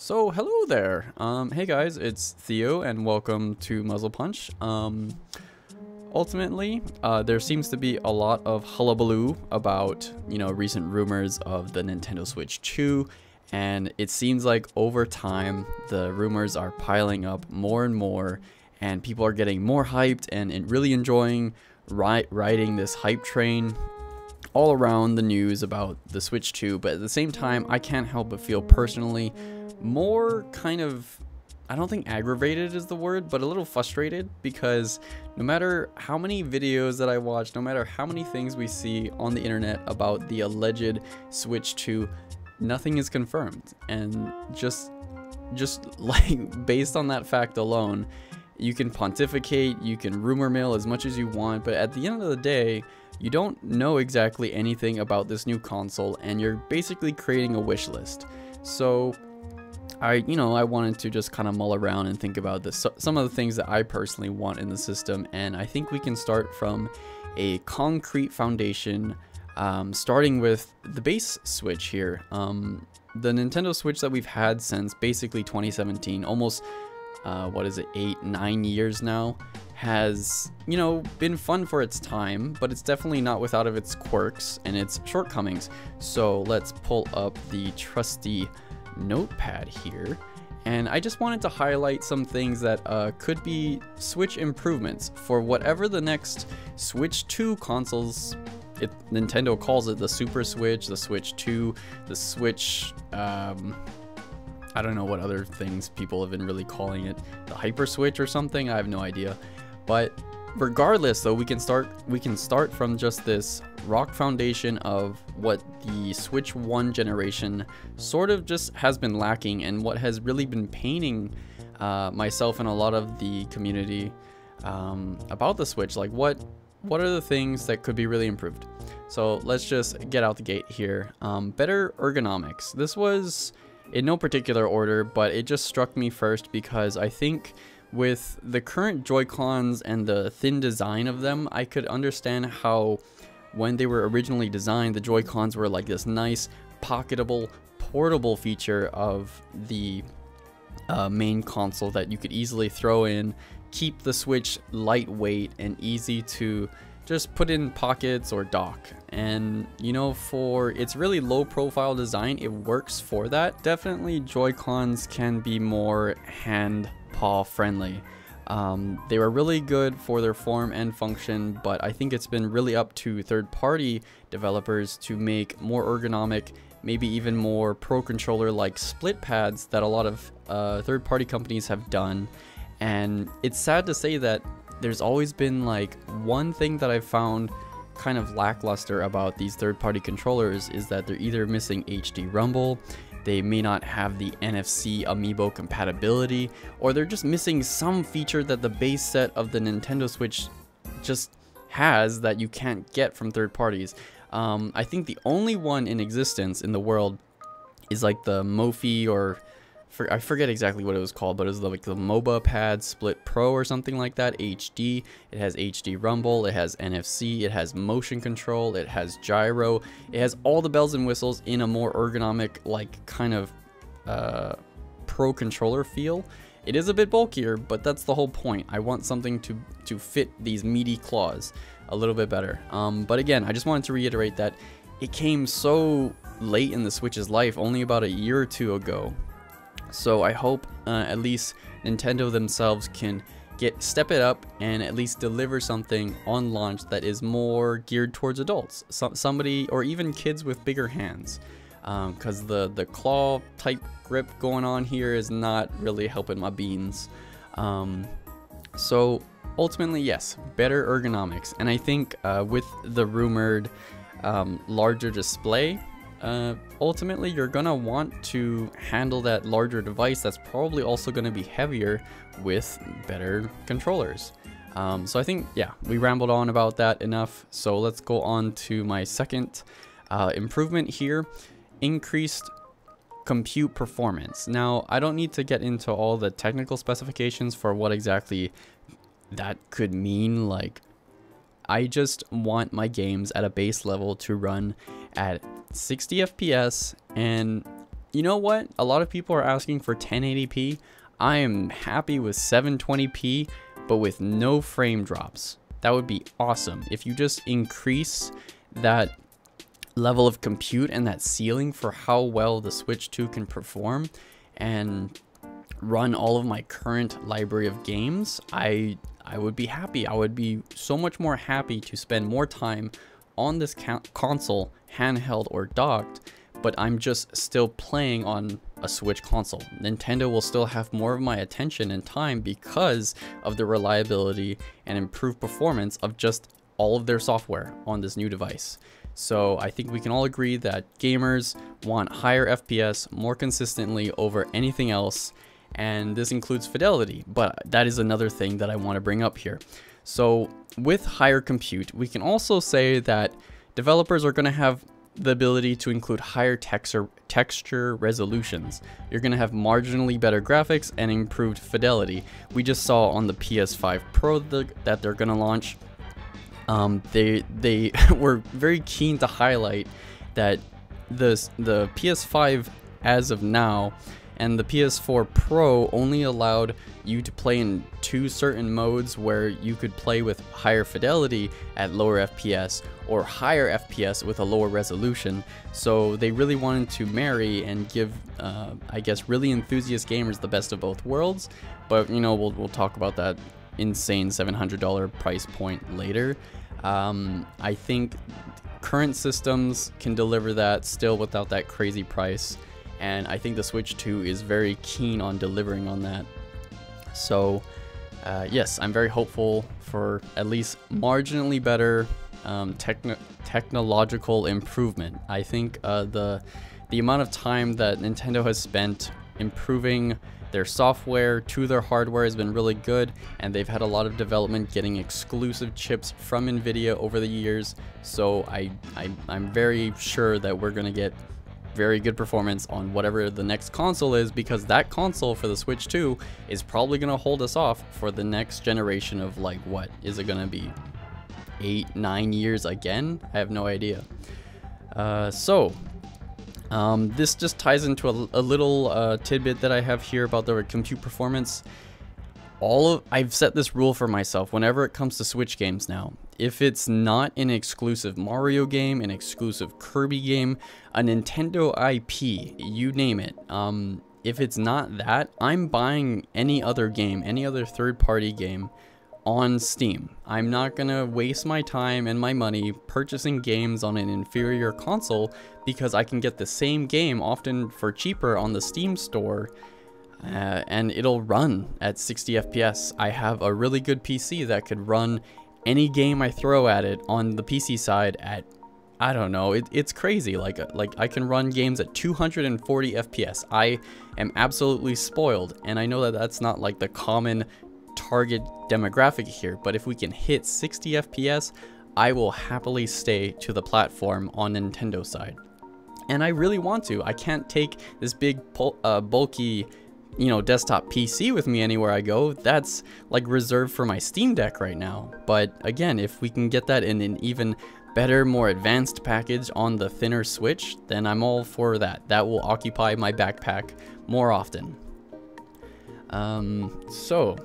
So hello there. Hey guys, it's Theo and welcome to Muzzle Punch. Ultimately, there seems to be a lot of hullabaloo about, recent rumors of the Nintendo Switch 2, and it seems like over time the rumors are piling up more and more, and people are getting more hyped and really enjoying riding this hype train all around the news about the Switch 2. But at the same time, I can't help but feel personally more kind of, I don't think aggravated is the word, but a little frustrated, because no matter how many videos that I watch, no matter how many things we see on the internet about the alleged Switch 2, nothing is confirmed. And just like based on that fact alone, you can pontificate, you can rumor mill as much as you want, but at the end of the day, you don't know exactly anything about this new console, and you're basically creating a wish list. So I wanted to just kind of mull around and think about some of the things that I personally want in the system, and I think we can start from a concrete foundation, starting with the base Switch here. The Nintendo Switch that we've had since basically 2017, almost, 8-9 years now, has, been fun for its time, but it's definitely not without of its quirks and its shortcomings. So let's pull up the trusty notepad here, and I just wanted to highlight some things that could be Switch improvements for whatever the next Switch 2 consoles. Nintendo calls it the Super Switch, the Switch 2, the Switch, I don't know what other things people have been really calling it, the Hyper Switch or something, I have no idea. But regardless though, we can start from just this rock foundation of what the Switch 1 generation sort of just has been lacking, and what has really been paining myself and a lot of the community about the Switch. Like what are the things that could be really improved? So let's just get out the gate here. Better ergonomics. This was in no particular order, but it just struck me first because I think with the current Joy-Cons and the thin design of them, I could understand how when they were originally designed, the Joy-Cons were like this nice, pocketable, portable feature of the main console that you could easily throw in, keep the Switch lightweight and easy to just put in pockets or dock. And for its really low profile design, it works for that. Definitely Joy-Cons can be more hand paw friendly. They were really good for their form and function, but I think it's been really up to third-party developers to make more ergonomic, maybe even more pro controller like split pads that a lot of third-party companies have done. And it's sad to say that there's always been like one thing that I've found kind of lackluster about these third-party controllers is that they're either missing HD rumble, they may not have the NFC amiibo compatibility, or they're just missing some feature that the base set of the Nintendo Switch just has that you can't get from third parties. I think the only one in existence in the world is like the Mophie, or I forget exactly what it was called, but it was like the MOBA Pad Split Pro or something like that, HD. It has HD rumble, it has NFC, it has motion control, it has gyro, it has all the bells and whistles in a more ergonomic, like kind of pro controller feel. It is a bit bulkier, but that's the whole point. I want something to fit these meaty claws a little bit better. But again, I just wanted to reiterate that it came so late in the Switch's life, only about a year or two ago. So I hope at least Nintendo themselves can step it up and at least deliver something on launch that is more geared towards adults, somebody or even kids with bigger hands, because the claw type grip going on here is not really helping my beans. So ultimately, yes, better ergonomics, and I think with the rumored larger display, ultimately you're gonna want to handle that larger device that's probably also going to be heavier with better controllers. So I think, yeah, we rambled on about that enough, so let's go on to my second improvement here: increased compute performance. Now, I don't need to get into all the technical specifications for what exactly that could mean. Like, I just want my games at a base level to run at 60 FPS, and you know what? A lot of people are asking for 1080p. I am happy with 720p, but with no frame drops. That would be awesome. If you just increase that level of compute and that ceiling for how well the Switch 2 can perform and run all of my current library of games, I would be happy. I would be so much more happy to spend more time on this console, handheld or docked, but I'm just still playing on a Switch console. Nintendo will still have more of my attention and time because of the reliability and improved performance of just all of their software on this new device. So I think we can all agree that gamers want higher FPS more consistently over anything else, and this includes fidelity, but that is another thing that I want to bring up here. So with higher compute, we can also say that developers are going to have the ability to include higher texture resolutions. You're going to have marginally better graphics and improved fidelity. We just saw on the PS5 Pro that they're going to launch. They were very keen to highlight that the PS5 as of now and the PS4 Pro only allowed you to play in 2 certain modes where you could play with higher fidelity at lower FPS or higher FPS with a lower resolution. So they really wanted to marry and give, I guess, really enthusiast gamers the best of both worlds. But you know, we'll talk about that insane $700 price point later. I think current systems can deliver that still without that crazy price, and I think the Switch 2 is very keen on delivering on that. So yes, I'm very hopeful for at least marginally better technological improvement. I think the amount of time that Nintendo has spent improving their software to their hardware has been really good, and they've had a lot of development getting exclusive chips from Nvidia over the years. So I'm very sure that we're gonna get very good performance on whatever the next console is, because that console for the Switch 2 is probably gonna hold us off for the next generation of, like, what is it gonna be, 8-9 years again? I have no idea. This just ties into a little tidbit that I have here about the compute performance. I've set this rule for myself whenever it comes to Switch games now. If it's not an exclusive Mario game, an exclusive Kirby game, a Nintendo IP, you name it, if it's not that, I'm buying any other game, any other third-party game on Steam. I'm not gonna waste my time and my money purchasing games on an inferior console because I can get the same game often for cheaper on the Steam store, and it'll run at 60 FPS. I have a really good PC that could run any game I throw at it on the PC side at, I don't know, it's crazy. Like I can run games at 240 FPS. I am absolutely spoiled, and I know that that's not like the common target demographic here, but if we can hit 60 FPS, I will happily stay to the platform on Nintendo side. And I really want to. I can't take this big bulky, you know, desktop PC with me anywhere I go. That's like reserved for my Steam Deck right now. But again, if we can get that in an even better, more advanced package on the thinner Switch, then I'm all for that. That will occupy my backpack more often. So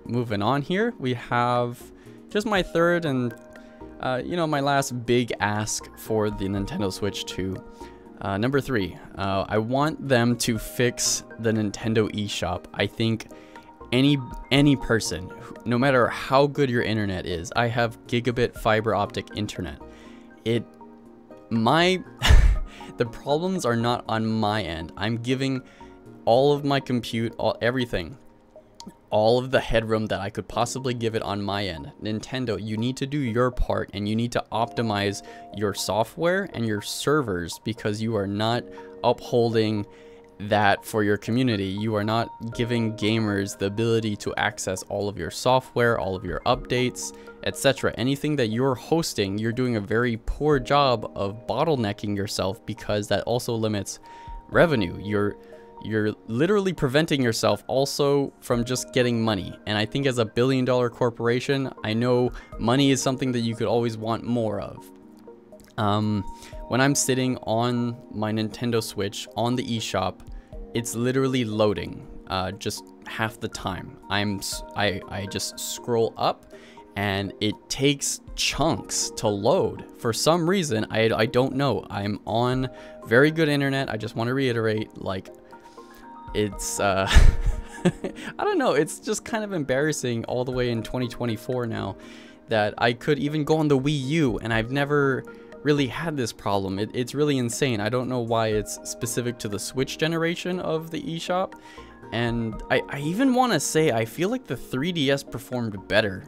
moving on here, we have just my third and you know, my last big ask for the Nintendo Switch 2. Number 3, I want them to fix the Nintendo eShop. I think any person, no matter how good your internet is, I have gigabit fiber optic internet. The problems are not on my end. I'm giving all of my compute, everything, all of the headroom that I could possibly give it on my end. Nintendo, you need to do your part, and you need to optimize your software and your servers, because you are not upholding that for your community. You are not giving gamers the ability to access all of your software, all of your updates, etc. Anything that you're hosting, you're doing a very poor job of bottlenecking yourself, because that also limits revenue. You're literally preventing yourself also from just getting money. And I think as a billion-dollar corporation, I know money is something that you could always want more of. when I'm sitting on my Nintendo Switch on the eShop, it's literally loading just half the time. I just scroll up and it takes chunks to load. For some reason, I don't know. I'm on very good internet. I just want to reiterate, like, it's I don't know, it's just kind of embarrassing all the way in 2024 now that I could even go on the Wii U, and I've never really had this problem. It's really insane. I don't know why it's specific to the Switch generation of the eShop. And I even want to say I feel like the 3DS performed better.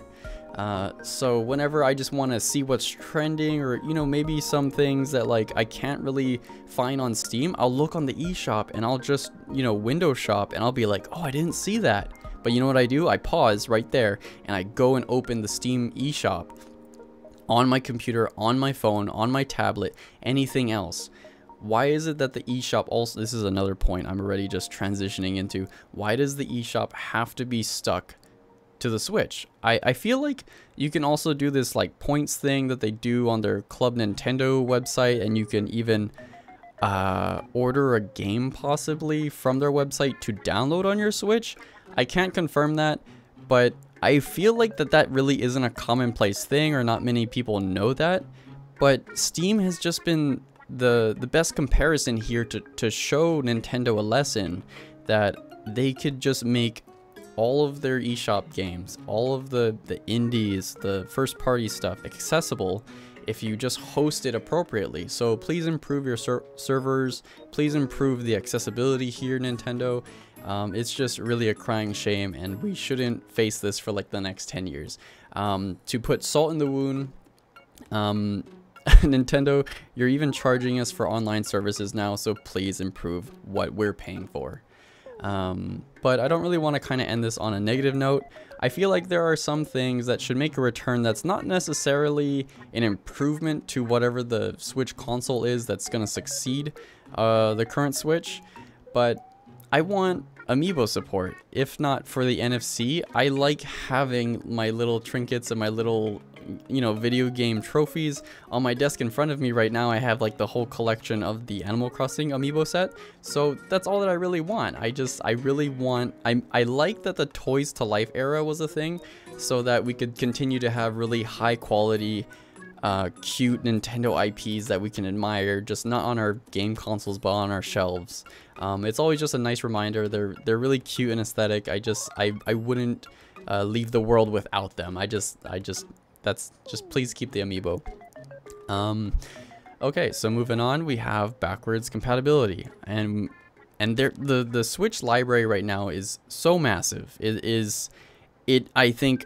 So whenever I just want to see what's trending, or, you know, maybe some things that like I can't really find on Steam, I'll look on the eShop and I'll just, you know, window shop, and I'll be like, oh, I didn't see that. But you know what I do? I pause right there and I go and open the Steam eShop on my computer, on my phone, on my tablet, anything else. Why is it that the eShop also, this is another point I'm already just transitioning into, why does the eShop have to be stuck to the Switch? I feel like you can also do this like points thing that they do on their Club Nintendo website, and you can even order a game possibly from their website to download on your Switch. I can't confirm that, but I feel like that really isn't a commonplace thing, or not many people know that. But Steam has just been the best comparison here to show Nintendo a lesson that they could just make all of their eShop games, all of the indies, the first party stuff accessible if you just host it appropriately. So please improve your servers, please improve the accessibility here, Nintendo. It's just really a crying shame, and we shouldn't face this for like the next 10 years. To put salt in the wound, Nintendo, you're even charging us for online services now, so please improve what we're paying for. But I don't really want to kind of end this on a negative note. I feel like there are some things that should make a return that's not necessarily an improvement to whatever the Switch console is that's going to succeed the current Switch, but I want amiibo support. If not for the NFC, I like having my little trinkets and my little, you know, video game trophies on my desk in front of me right now. I have like the whole collection of the Animal Crossing amiibo set, so that's all that I really want. I really want, I like that the Toys to Life era was a thing, so that we could continue to have really high quality cute Nintendo IPs that we can admire, just not on our game consoles but on our shelves. It's always just a nice reminder. They're really cute and aesthetic. I wouldn't leave the world without them. That's just, please keep the amiibo. Okay, so moving on, we have backwards compatibility, and the Switch library right now is so massive. It I think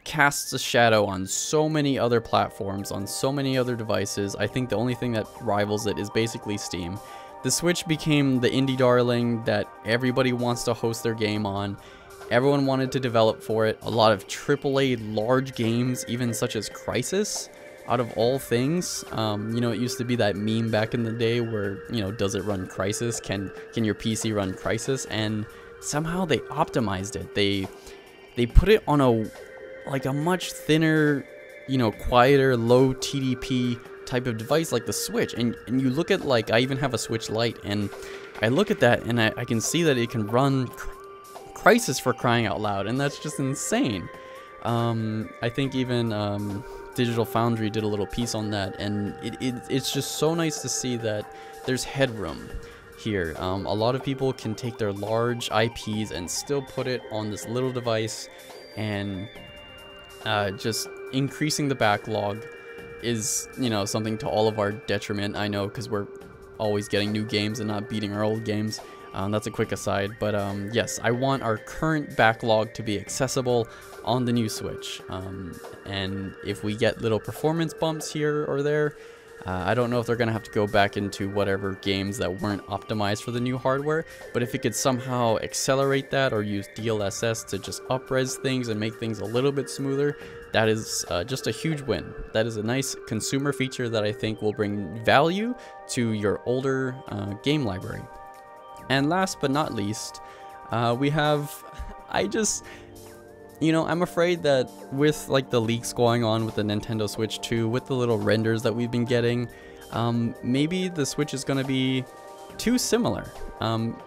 casts a shadow on so many other platforms, on so many other devices. I think the only thing that rivals it is basically Steam. The Switch became the indie darling that everybody wants to host their game on. Everyone wanted to develop for it. A lot of AAA large games, even such as Crysis, out of all things. You know, it used to be that meme back in the day where, you know, does it run Crysis? Can your PC run Crysis? And somehow they optimized it. They put it on a much thinner, you know, quieter, low TDP type of device like the Switch. And you look at, like, I even have a Switch Lite, and I look at that and I can see that it can run Crysis, for crying out loud, and that's just insane. I think even Digital Foundry did a little piece on that, and it's just so nice to see that there's headroom here. A lot of people can take their large IPs and still put it on this little device, and just increasing the backlog is, you know, something to all of our detriment. I know, because we're always getting new games and not beating our old games. That's a quick aside, but yes, I want our current backlog to be accessible on the new Switch. And if we get little performance bumps here or there, I don't know if they're going to have to go back into whatever games that weren't optimized for the new hardware, but if it could somehow accelerate that or use DLSS to just up-res things and make things a little bit smoother, that is just a huge win. That is a nice consumer feature that I think will bring value to your older game library. And last but not least, we have, you know, I'm afraid that with like the leaks going on with the Nintendo Switch 2, with the little renders that we've been getting, maybe the Switch is going to be too similar.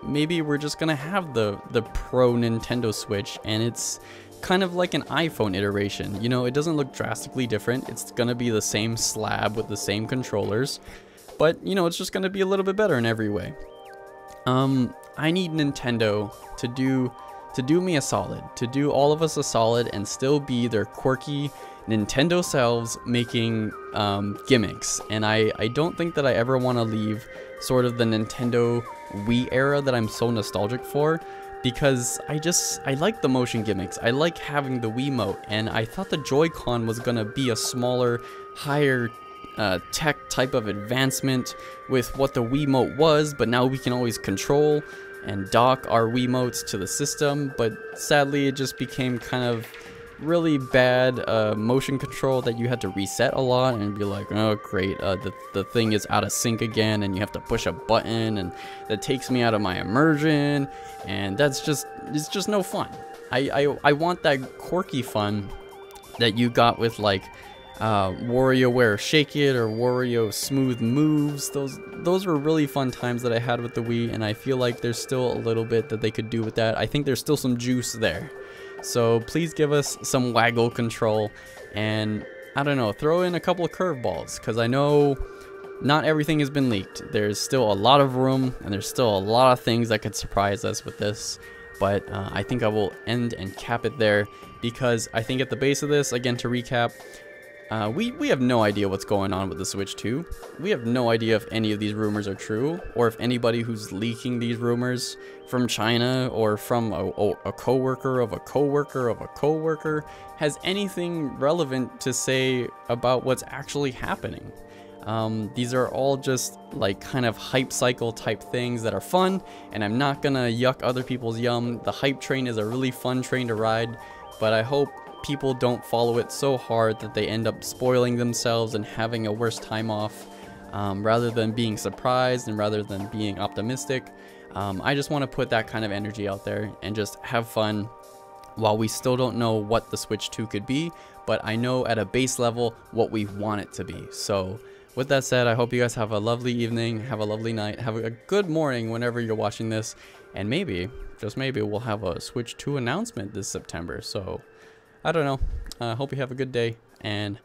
Maybe we're just gonna have the Pro Nintendo Switch, and it's kind of like an iPhone iteration. You know, it doesn't look drastically different. It's gonna be the same slab with the same controllers, but you know, it's just gonna be a little bit better in every way. I need Nintendo to do me a solid, to do all of us a solid, and still be their quirky Nintendo selves making gimmicks. And I don't think that I ever want to leave sort of the Nintendo Wii era that I'm so nostalgic for, because I like the motion gimmicks. I like having the Wiimote, and I thought the Joy-Con was gonna be a smaller, higher tech type of advancement with what the Wiimote was, but now we can always control and dock our Wiimotes to the system. But sadly, it just became kind of really bad motion control that you had to reset a lot and be like, oh great, the thing is out of sync again, and you have to push a button, and that takes me out of my immersion, and it's just no fun. I want that quirky fun that you got with like WarioWare Shake It or Wario Smooth Moves. Those were really fun times that I had with the Wii, and I feel like there's still a little bit that they could do with that. I think there's still some juice there. So please give us some waggle control, and I don't know, throw in a couple of curveballs, because I know not everything has been leaked. There's still a lot of room, and there's still a lot of things that could surprise us with this. But I think I will end and cap it there, because I think at the base of this, again to recap, we have no idea what's going on with the Switch 2. We have no idea if any of these rumors are true, or if anybody who's leaking these rumors from China or from a coworker of a coworker of a coworker has anything relevant to say about what's actually happening. These are all just like kind of hype cycle type things that are fun, and I'm not gonna yuck other people's yum. The hype train is a really fun train to ride, but I hope people don't follow it so hard that they end up spoiling themselves and having a worse time off, rather than being surprised and rather than being optimistic. I just want to put that kind of energy out there and just have fun while we still don't know what the Switch 2 could be, but I know at a base level what we want it to be. So with that said, I hope you guys have a lovely evening, have a lovely night, have a good morning whenever you're watching this, and maybe, just maybe, we'll have a Switch 2 announcement this September. So I don't know. I hope you have a good day, and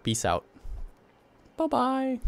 peace out. Bye-bye.